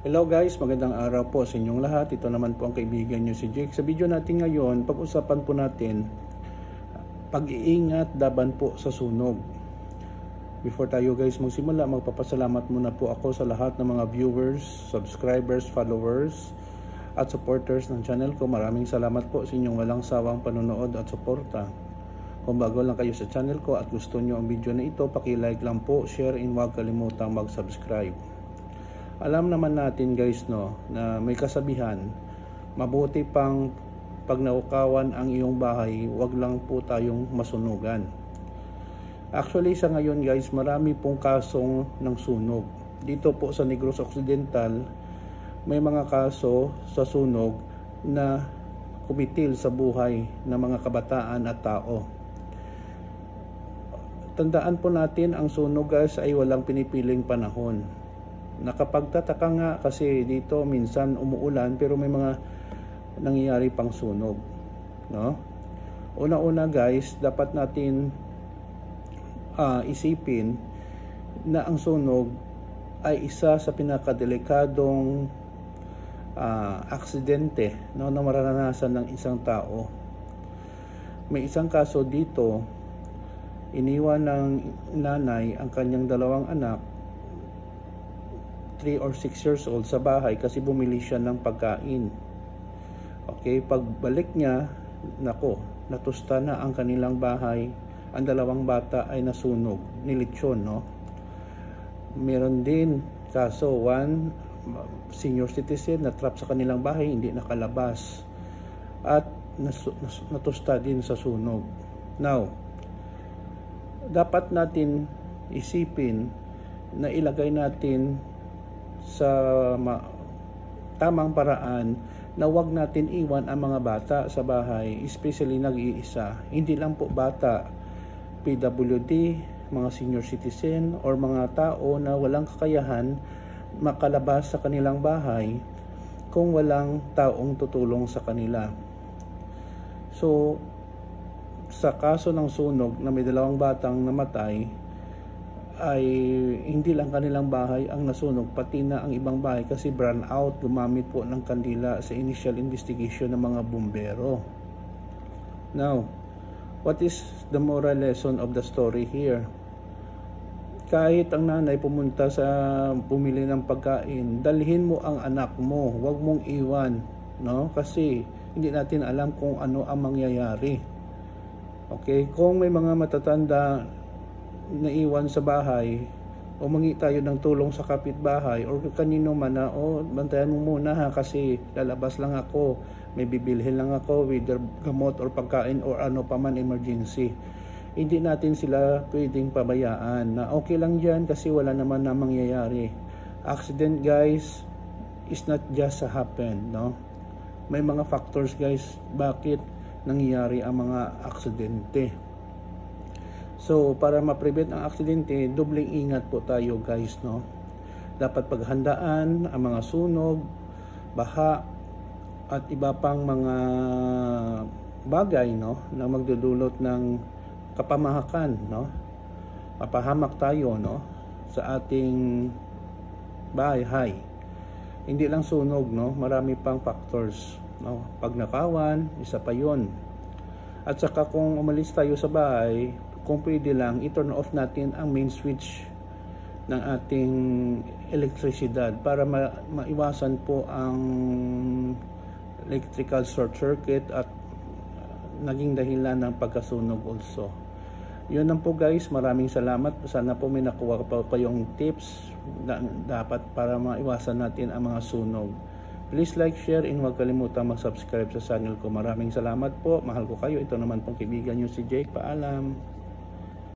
Hello guys, magandang araw po sa inyong lahat. Ito naman po ang kaibigan nyo si Jake. Sa video natin ngayon, pag-usapan po natin pag-iingat laban po sa sunog. Before tayo guys magsimula, magpapasalamat muna po ako sa lahat ng mga viewers, subscribers, followers at supporters ng channel ko. Maraming salamat po sa inyong walang sawang panonood at suporta. Kung bago lang kayo sa channel ko at gusto nyo ang video na ito, paki-like lang po, share, and huwag kalimutang mag-subscribe. Alam naman natin guys na may kasabihan, mabuti pang pag naukawan ang iyong bahay, wag lang po tayong masunugan. Actually sa ngayon guys, marami pong kasong ng sunog. Dito po sa Negros Occidental, may mga kaso sa sunog na kumitil sa buhay ng mga kabataan at tao. Tandaan po natin, ang sunog guys ay walang pinipiling panahon. Nakapagtataka nga kasi dito minsan umuulan pero may mga nangyayari pang sunog, no? Una-una guys, dapat natin isipin na ang sunog ay isa sa pinakadelikadong aksidente, no, na mararanasan ng isang tao. May isang kaso dito, iniwan ng nanay ang kanyang dalawang anak, 3 or 6 years old, sa bahay kasi bumili siya ng pagkain. Okay, pagbalik niya, natusta na ang kanilang bahay. Ang dalawang bata ay nasunog, nilitsyon, no? Meron din kaso, one senior citizen na trap sa kanilang bahay, hindi nakalabas at natusta din sa sunog. Now, dapat natin isipin na ilagay natin sa tamang paraan na wag natin iwan ang mga bata sa bahay, especially nag-iisa. Hindi lang po bata, PWD, mga senior citizen or mga tao na walang kakayahan makalabas sa kanilang bahay kung walang taong tutulong sa kanila. So sa kaso ng sunog na may dalawang batang namatay, ay hindi lang kanilang bahay ang nasunog, pati na ang ibang bahay kasi burn out, gumamit po ng kandila sa initial investigation ng mga bumbero. Now, what is the moral lesson of the story here? Kahit ang nanay pumunta sa bumili ng pagkain, dalhin mo ang anak mo, huwag mong iwan, no? Kasi hindi natin alam kung ano ang mangyayari. Okay, kung may mga matatanda naiwan sa bahay, umangi tayo ng tulong sa kapitbahay or kanino man na, bantayan mo muna ha kasi lalabas lang ako, may bibilhin lang ako, whether gamot or pagkain or ano pa man emergency. Hindi natin sila pwedeng pabayaan na okay lang dyan kasi wala naman na mangyayari. Accident guys is not just a happen, no? May mga factors guys bakit nangyayari ang mga aksidente. So, para ma-prevent ang aksidente, dobling ingat po tayo guys, no? Dapat paghandaan ang mga sunog, baha, at iba pang mga bagay, no, na magdudulot ng kapamahakan, no? Mapahamak tayo, no, sa ating bahay. Hindi lang sunog, no? Marami pang factors, no? Pagnakawan, isa pa 'yon. At saka kung umalis tayo sa bahay, kung pwede lang, i-turn off natin ang main switch ng ating elektrisidad para maiwasan po ang electrical short circuit at naging dahilan ng pagkasunog also. Yun lang po guys, maraming salamat. Sana po may nakuha pa kayong tips na dapat para maiwasan natin ang mga sunog. Please like, share, and huwag kalimutang mag-subscribe sa channel ko. Maraming salamat po. Mahal ko kayo. Ito naman pong kaibigan nyo si Jake. Paalam.